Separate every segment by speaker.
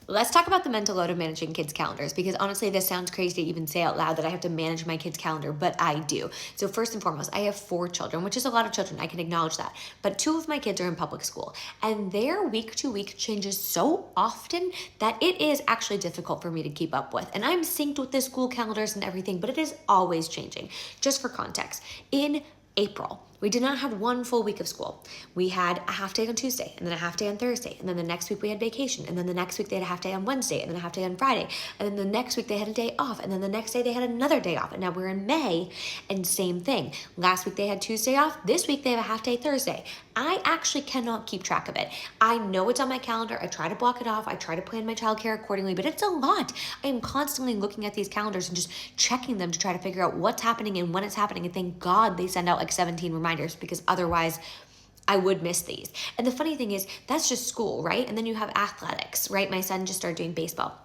Speaker 1: Let's talk about the mental load of managing kids' calendars, because honestly, this sounds crazy to even say out loud that I have to manage my kids' calendar, but I do. So, first and foremost, I have 4 children, which is a lot of children. I can acknowledge that. But 2 of my kids are in public school, and their week to week changes so often that it is actually difficult for me to keep up with. And I'm synced with the school calendars and everything, but it is always changing. Just for context, in April, we did not have one full week of school. We had a half day on Tuesday, and then a half day on Thursday, and then the next week we had vacation, and then the next week they had a half day on Wednesday, and then a half day on Friday, and then the next week they had a day off, and then the next day they had another day off. And now we're in May, and same thing. Last week they had Tuesday off. This week they have a half day Thursday. I actually cannot keep track of it. I know it's on my calendar. I try to block it off. I try to plan my childcare accordingly, but it's a lot. I am constantly looking at these calendars and just checking them to try to figure out what's happening and when it's happening. And thank God they send out like 17 reminders, because otherwise I would miss these. And the funny thing is, that's just school, right? And then you have athletics, right? My son just started doing baseball.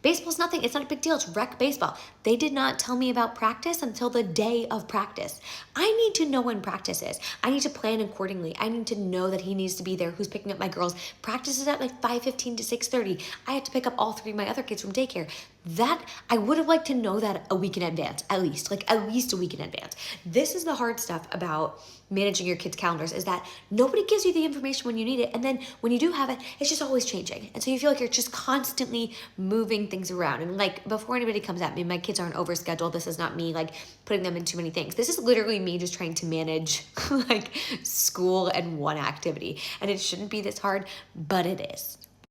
Speaker 1: Baseball's nothing. It's not a big deal. It's rec baseball. They did not tell me about practice until the day of practice. I need to know when practice is. I need to plan accordingly. I need to know that he needs to be there. Who's picking up my girls? Practice is at like 5:15 to 6:30. I have to pick up all 3 of my other kids from daycare. That I would have liked to know that a week in advance, at least a week in advance. This is the hard stuff about managing your kids' calendars, is that nobody gives you the information when you need it, and then when you do have it, it's just always changing. And so you feel like you're just constantly moving things around. And like, before anybody comes at me, my kids aren't overscheduled. This is not me like putting them in too many things. This is literally me just trying to manage like school and one activity. And it shouldn't be this hard, but it is.